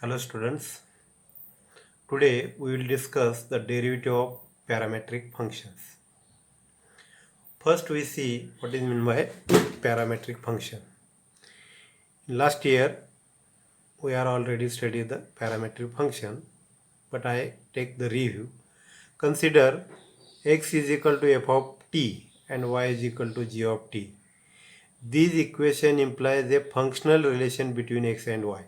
Hello students, today we will discuss the derivative of parametric functions. First we see what is meant by parametric function. Last year we are already studied the parametric function, but I take the review. Consider x is equal to f of t and y is equal to g of t. This equation implies a functional relation between x and y,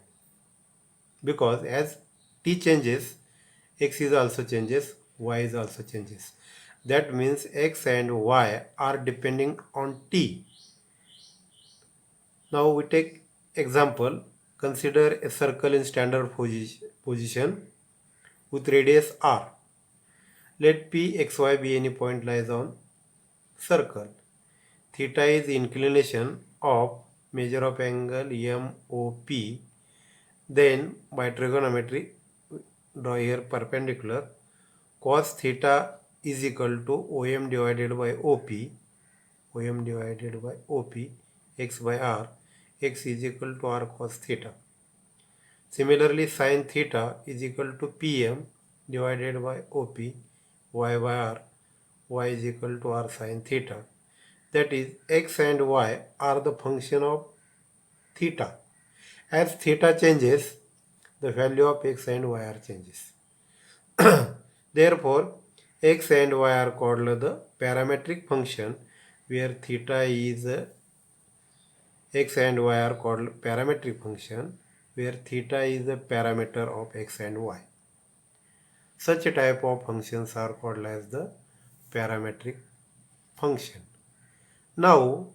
because as t changes, x is also changes, y is also changes. That means x and y are depending on t. Now we take example. Consider a circle in standard position with radius r. Let p xy be any point lies on circle. Theta is inclination of measure of angle MOP. Then by trigonometry, draw here perpendicular. Cos theta is equal to OM divided by OP, x by r, x is equal to r cos theta. Similarly, sin theta is equal to PM divided by OP, y by r, y is equal to r sin theta. That is, x and y are the function of theta. As theta changes, the value of x and y are changes. Therefore, x and y are called the parametric function, where theta is x and y are called parametric function, where theta is the parameter of x and y. Such a type of functions are called as the parametric function. Now,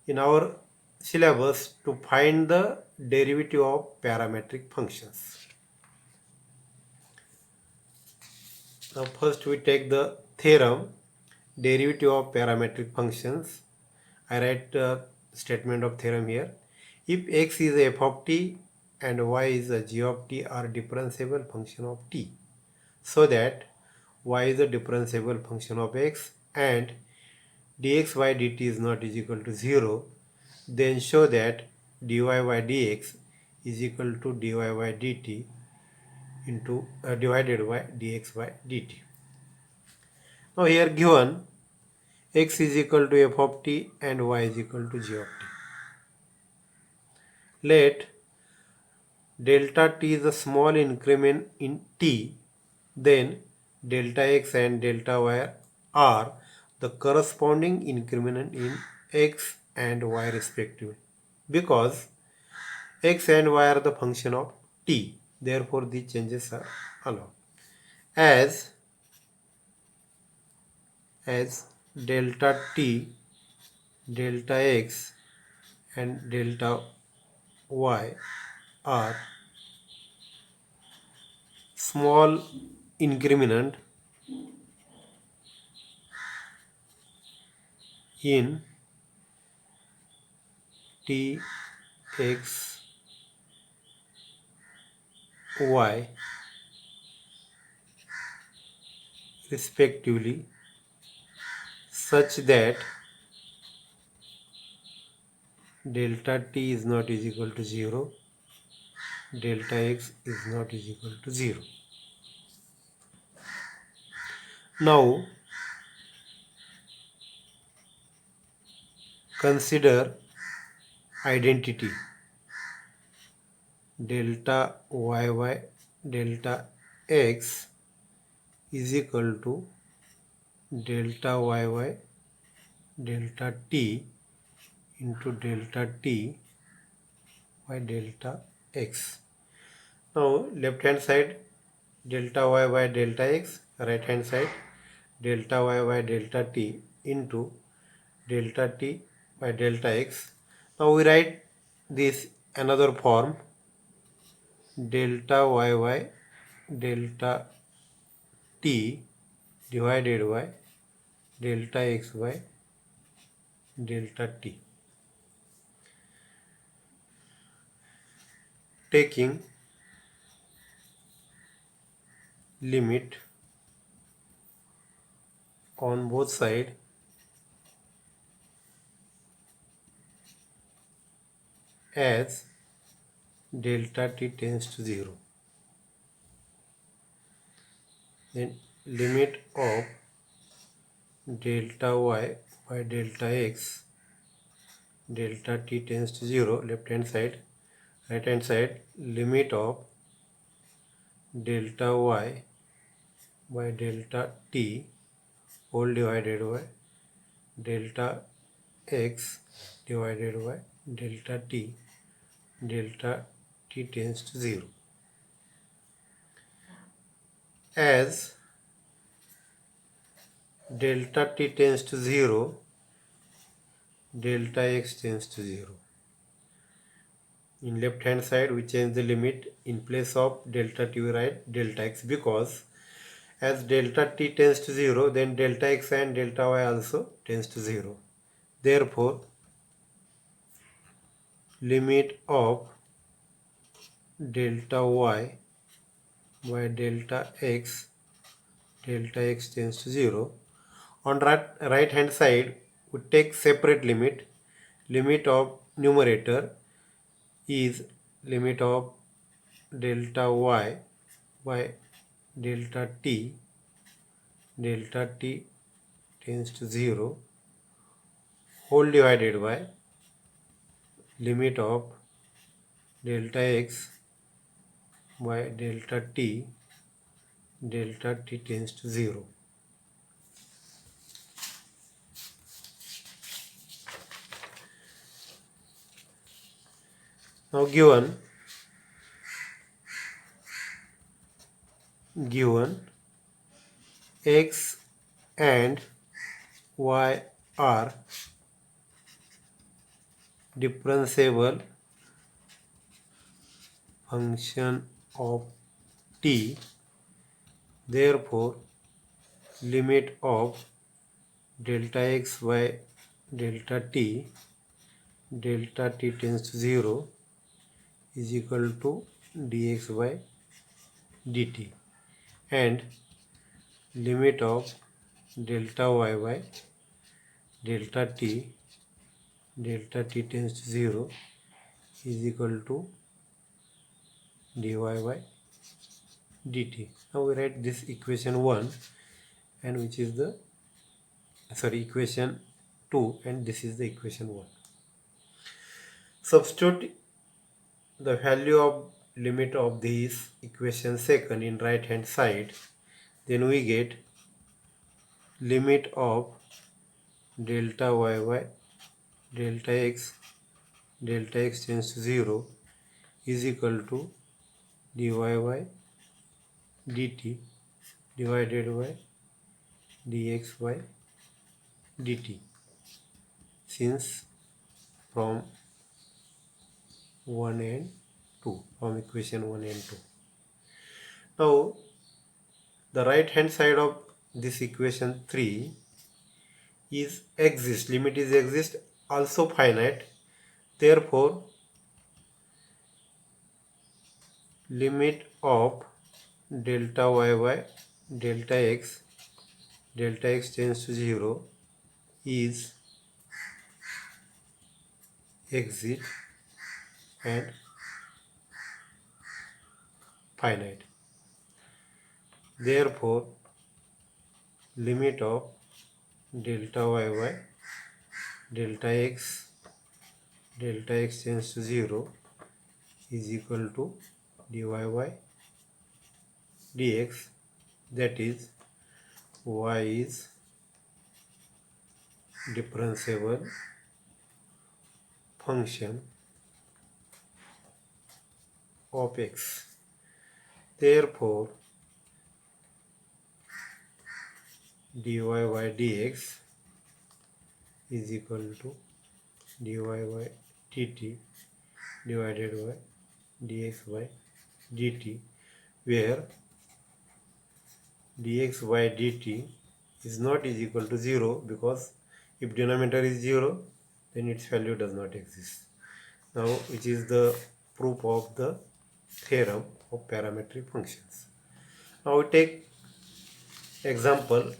in our syllabus, to find the derivative of parametric functions. Now first we take the theorem, derivative of parametric functions. I write the statement of theorem here. If x is f of t and y is a g of t are differentiable function of t, so that y is a differentiable function of x and dx by dt is not is equal to 0, then show that dy by dx is equal to dy by dt into divided by dx by dt. Now here given x is equal to f of t and y is equal to g of t. Let delta t is a small increment in t, then delta x and delta y are the corresponding increment in x and y respectively, because x and y are the function of t, therefore these changes are allowed. As delta t, delta x and delta y are small increment in t, x, y respectively, such that delta t is not is equal to 0, delta x is not is equal to 0. Now consider identity delta yy delta x is equal to delta yy delta t into delta t by delta x. Now left hand side delta y by delta x, right hand side delta y by delta t into delta t by delta x. Now we write this another form, delta y delta t divided by delta x by delta t. Taking limit on both sides as delta t tends to 0. Then limit of delta y by delta x, delta t tends to 0, left hand side, right hand side, limit of delta y by delta t whole divided by delta x divided by delta t tends to 0. As delta t tends to 0, delta x tends to 0. In left hand side we change the limit. In place of delta t we write delta x, because as delta t tends to 0, then delta x and delta y also tends to 0. Therefore, limit of delta y by delta x tends to 0. On right hand side we take separate limit. Limit of numerator is limit of delta y by delta t tends to 0 whole divided by limit of delta x by delta t tends to 0. Now given x and y are differentiable function of t, therefore limit of delta x by delta t tends to 0 is equal to dx by dt, and limit of delta y by delta t tends to 0 is equal to dy by dt. Now we write this equation 1, and which is the equation 2, and this is the equation 1. Substitute the value of limit of these equation second in right hand side, then we get limit of delta y by delta x tends to 0 is equal to dy by dt divided by dx by dt, since from 1 and 2, from equation 1 and 2. Now the right hand side of this equation 3 is exist, limit is exist, also finite, therefore limit of delta y by delta x tends to 0 is exit and finite. Therefore, limit of delta y by delta x tends to 0 is equal to dy by dx, that is y is differentiable function of x. Therefore, dy by dx is equal to dy by dt divided by dx by dt, where dx by dt is not is equal to 0, because if denominator is 0, then its value does not exist. Now, which is the proof of the theorem of parametric functions. Now we take example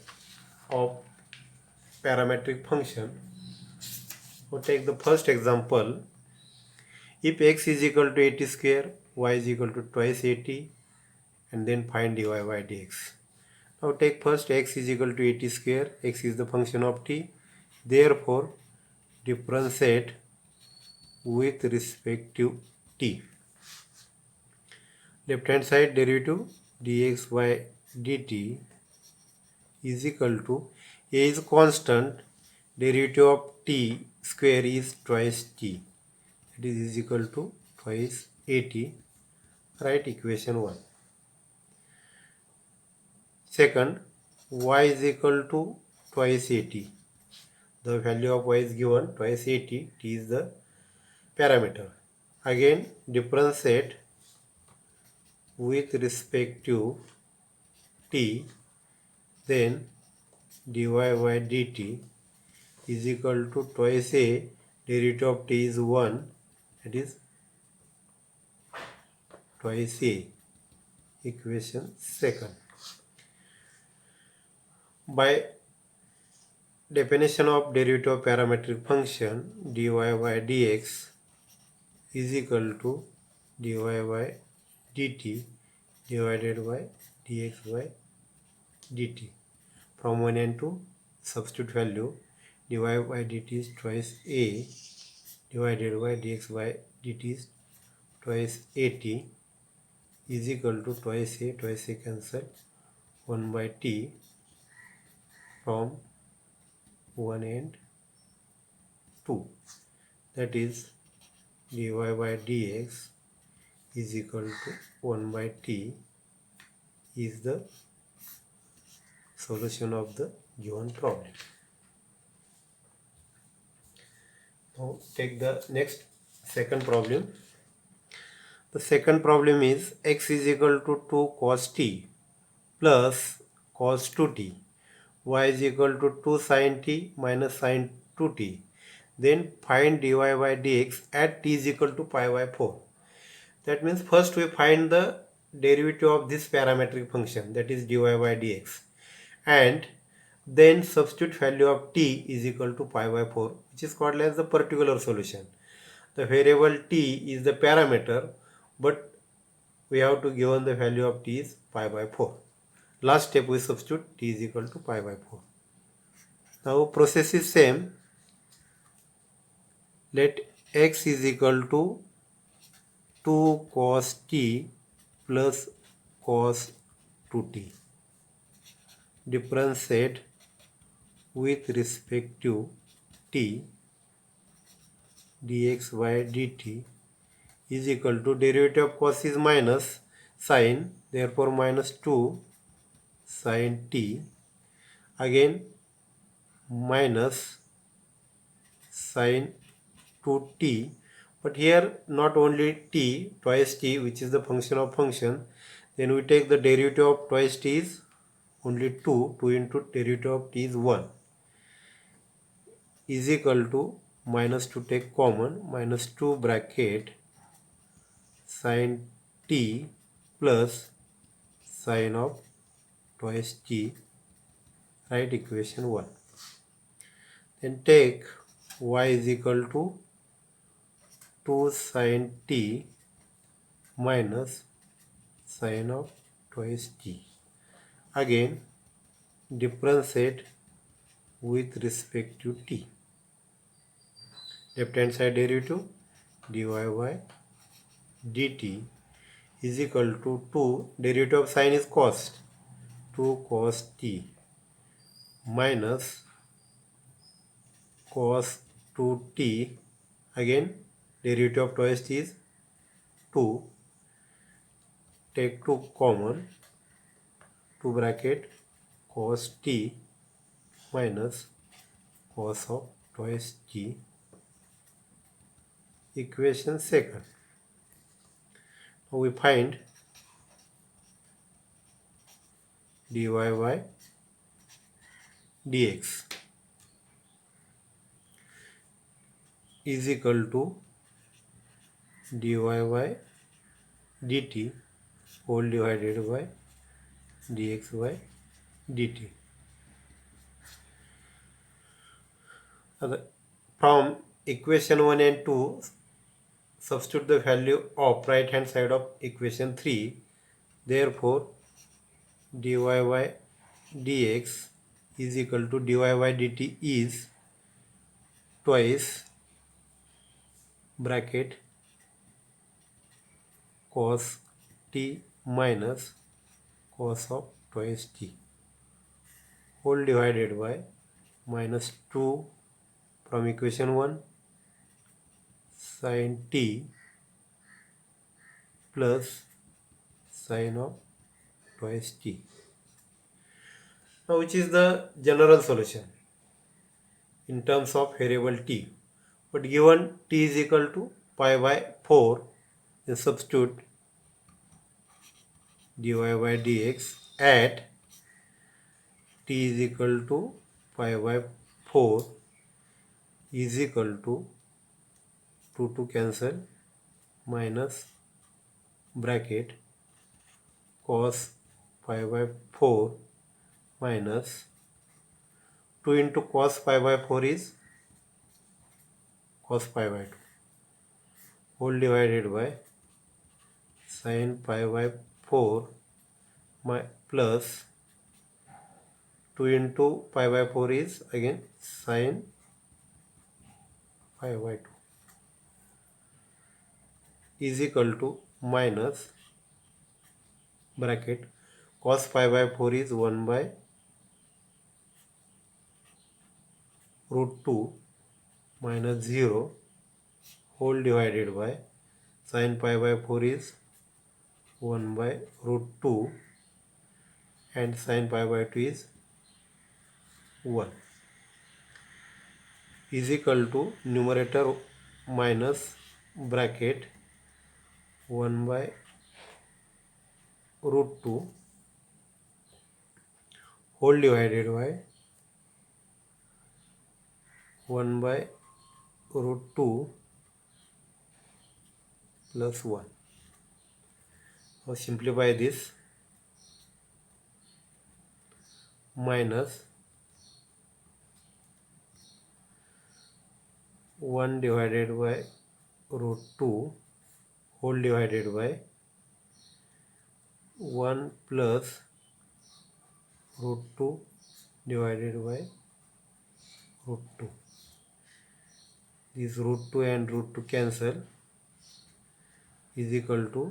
of parametric function. We take the first example. If x is equal to 80 square, y is equal to twice 80, and then find dy by dx. Now take first x is equal to 80 square, x is the function of t, therefore differentiate with respect to t. Left hand side derivative dx by dt is equal to a is constant, derivative of t square is twice t, it is equal to twice 80. Write equation 1. Second, y is equal to twice 80. The value of y is given twice 80, t is the parameter. Again differentiate with respect to t, then dy by dt is equal to twice a, derivative of t is 1, that is twice a. Equation second. By definition of derivative of parametric function, dy by dx is equal to dy by dt divided by dx by dt. From 1 and 2, substitute value, dy by dt is twice a divided by dx by dt is twice 80 is equal to twice a cancel, 1 by t from 1 and 2, that is dy by dx is equal to 1 by t is the solution of the given problem. Now take the next second problem. The second problem is x is equal to 2 cos t plus cos 2t, y is equal to 2 sin t minus sin 2t. Then find dy by dx at t is equal to pi by 4. That means first we find the derivative of this parametric function, that is dy by dx, and then substitute value of t is equal to pi by 4, which is called as the particular solution. The variable t is the parameter, but we have to given the value of t is pi by 4. Last step we substitute t is equal to pi by 4. Now process is same. Let x is equal to 2 cos t plus cos 2t. Differentiate with respect to t, dx by dt is equal to derivative of cos is minus sin, therefore minus 2 sin t, again minus sin 2t, but here not only t, twice t, which is the function of function, then we take the derivative of twice t is only 2 into derivative of t is 1, is equal to minus 2 take common, minus 2 bracket sin t plus sin of twice t. Write equation 1. Then take y is equal to 2 sin t minus sin of twice t. Again differentiate with respect to t. Left hand side derivative dy by dt is equal to 2, derivative of sin is cos, 2 cos t minus cos 2t, again derivative of twice t is 2, take 2 common, 2 bracket cos t minus cos of twice t. Equation second. Now we find dy by dx is equal to dy by dt whole divided by dx by dt. From equation 1 and 2, substitute the value of right hand side of equation 3. Therefore, dy by dx is equal to dy by dt is twice bracket cos t minus cos of twice t whole divided by minus 2 from equation 1 sin t plus sin of twice t. Now, which is the general solution in terms of variable t? But given t is equal to pi by 4, then substitute dy by dx at t is equal to pi by 4 is equal to 2 to cancel minus bracket cos pi by 4 minus 2 into cos pi by 4 is cos pi by 2 whole divided by sin pi by 4 plus 2 into pi by 4 is again sin pi by 2 is equal to minus bracket cos pi by 4 is 1 by root 2 minus 0 whole divided by sin pi by 4 is 1 by root 2 and sin pi by 2 is 1 is equal to numerator minus bracket 1 by root 2 whole divided by 1 by root 2 plus 1. Now simplify this minus 1 divided by root 2 whole divided by 1 plus root 2 divided by root 2. This root 2 and root 2 cancel is equal to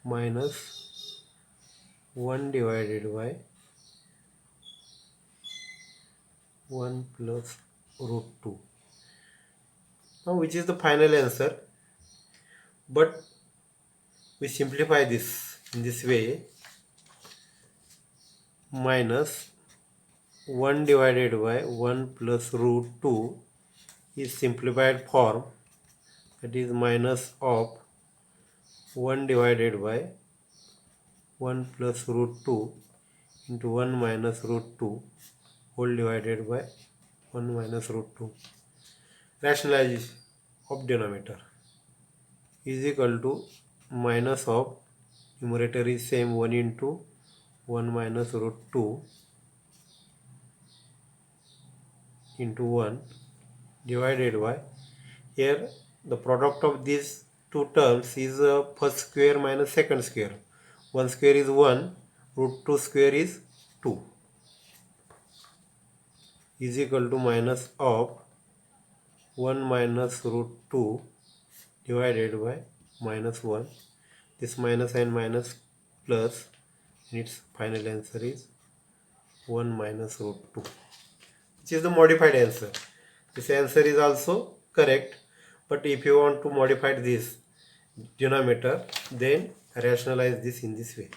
minus 1 divided by 1 plus root 2. Now which is the final answer? But we simplify this in this way, minus 1 divided by 1 plus root 2 is simplified form, that is minus of 1 divided by 1 plus root 2 into 1 minus root 2 whole divided by 1 minus root 2. Rationalization of denominator is equal to minus of numerator is same 1 into 1 minus root 2 into 1 divided by, here the product of these two terms is first square minus second square. 1 square is 1, root 2 square is 2 is equal to minus of 1 minus root 2 divided by minus 1. This minus and minus plus, and its final answer is 1 minus root 2, which is the modified answer. This answer is also correct, but if you want to modify this denominator, then rationalize this in this way.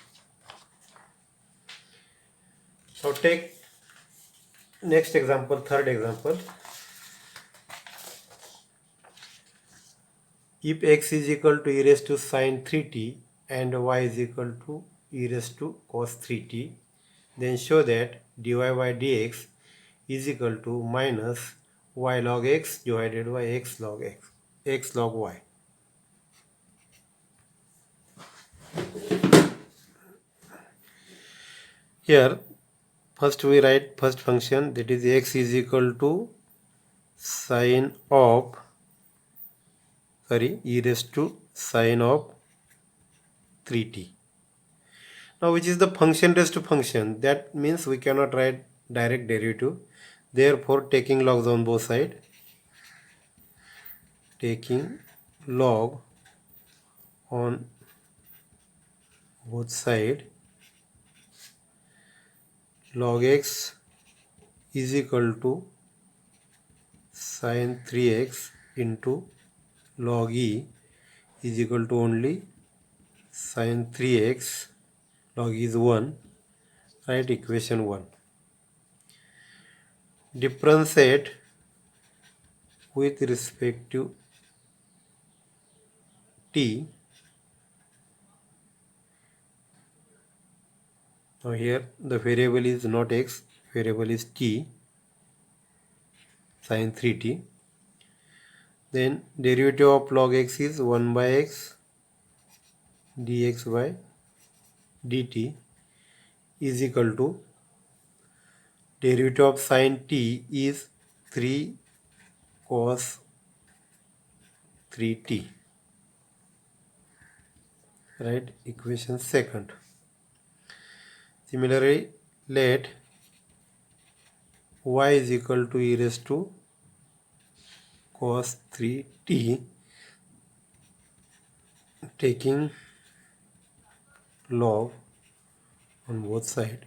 Now take next example, third example. If x is equal to e raised to sin 3t and y is equal to e raised to cos 3t, then show that dy by dx is equal to minus y log x divided by x log y. Here first we write first function, that is x is equal to sine of e raised to sine of 3t. Now which is the function raised to function? That means we cannot write direct derivative. Therefore taking logs on both sides, taking log on both side, log x is equal to sine 3x into log e is equal to only sine 3x, log e is 1, write equation 1. Differentiate with respect to t. Now here the variable is not x, variable is t, sine 3t. Then derivative of log x is 1 by x dx by dt is equal to derivative of sine t is 3 cos 3t. Right, equation second. Similarly, let y is equal to e raised to cos 3t, taking log on both sides,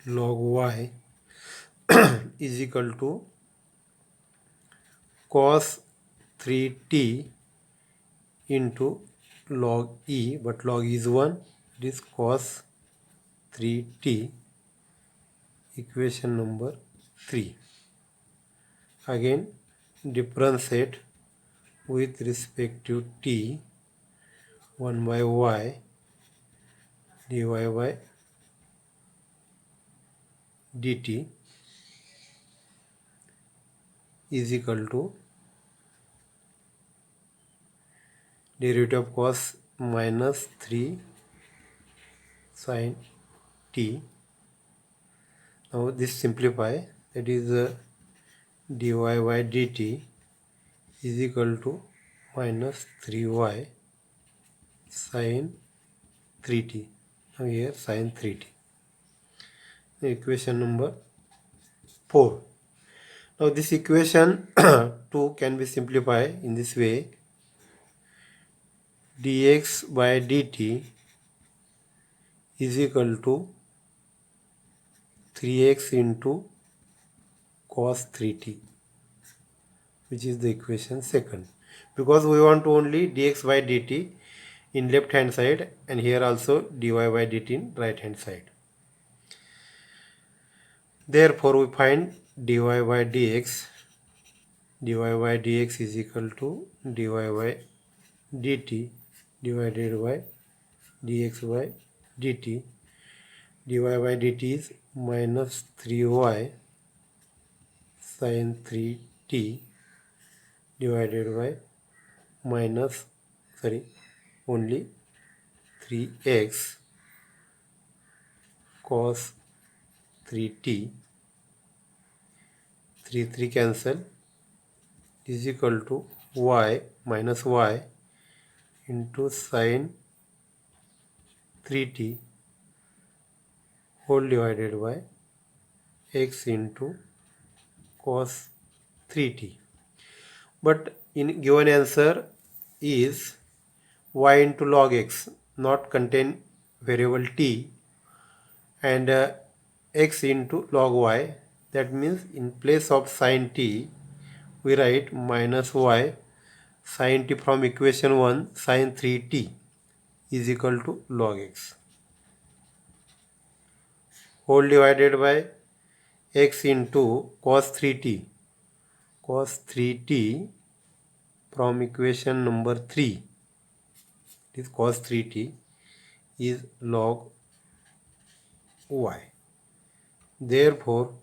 log y is equal to cos 3t into log e, but log e is 1, it is cos 3t, equation number 3. Again differentiate with respect to t, 1 by y dy by dt is equal to derivative of cos minus 3 sin t. Now this simplify, that is dy by dt is equal to minus 3y sin 3t. Now here sin 3t. Equation number 4. Now this equation 2 can be simplified in this way. Dx by dt is equal to 3x into cos 3t, which is the equation second, because we want only dx by dt in left hand side and here also dy by dt in right hand side. Therefore we find dy by dx is equal to dy by dt divided by dx by dt. Dy by dt is minus 3y sin 3t divided by minus, only 3x cos 3t, 3 cancel, is equal to y minus y into sin 3t whole divided by x into cos 3t. But in given answer is y into log x not contain variable t and x into log y. That means in place of sin t we write minus y sin t from equation 1 sin 3t is equal to log x whole divided by x into cos 3t. Cos 3t from equation number 3, this cos 3t is log y. Therefore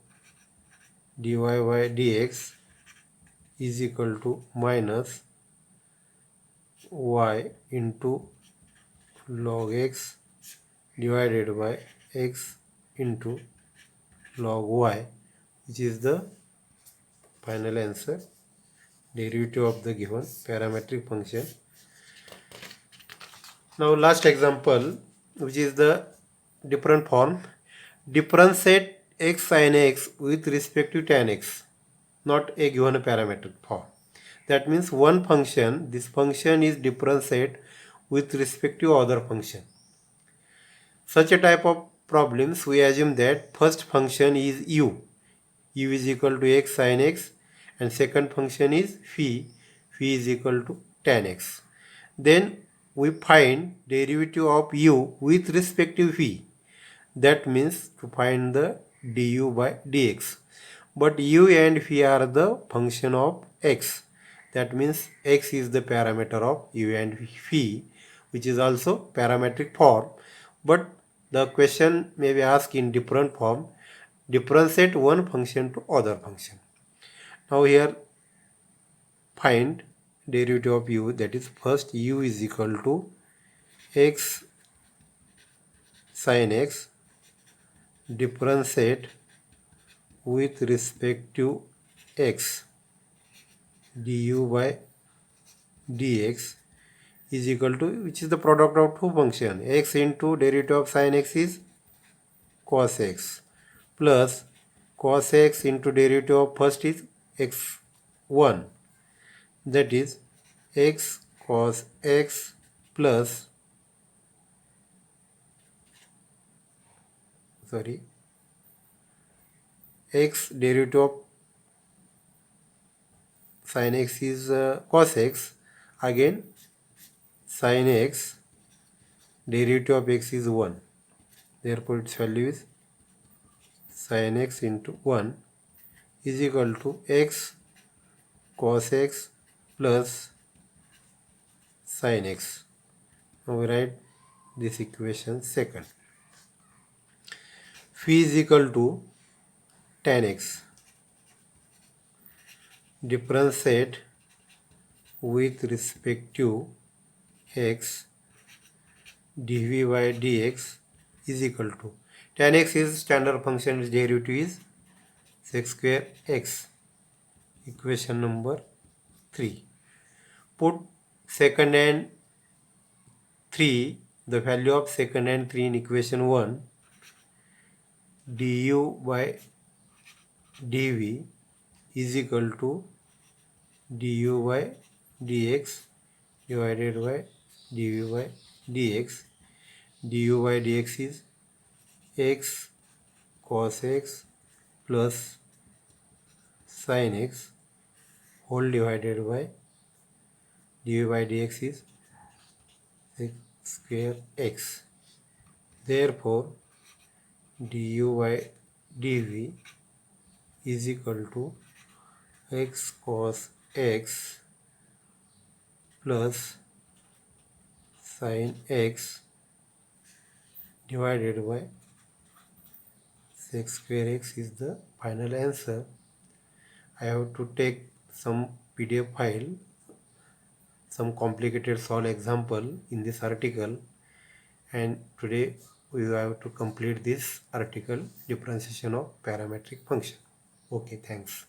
dy by dx is equal to minus y into log x divided by x into log y, which is the final answer, derivative of the given parametric function. Now last example, which is the different form. Differentiate x sin x with respect to tan x, not a given parametric form. That means one function, this function is differentiate with respect to other function. Such a type of problems, we assume that first function is u is equal to x sin x, and second function is phi is equal to tan x. Then we find derivative of u with respect to phi. That means to find the du by dx. But u and phi are the function of x. That means x is the parameter of u and phi, which is also parametric form. But the question may be asked in different form. Differentiate one function to other function. Now here find derivative of u, that is first u is equal to x sin x differentiate with respect to x du by dx is equal to, which is the product of two functions, x into derivative of sin x is cos x plus cos x into derivative of first is x1, that is x cos x plus x derivative of sin x is cos x, again sin x derivative of x is 1, therefore its value is sin x into 1 is equal to x cos x plus sin x. Now we write this equation second. Phi is equal to tan x differentiate with respect to x dv by dx is equal to, tan x is standard function, its derivative is sec square x. Equation number 3. Put second and 3, the value of second and 3 in equation 1, du by dv is equal to du by dx divided by dv by dx. Du by dx is x cos x plus sin x whole divided by dv by dx is sec square x. Therefore du by dv is equal to x cos x plus sin x divided by sec square x is the final answer. I have to take some PDF file, some complicated solve example in this article, and today we have to complete this article, differentiation of parametric function. Okay, thanks.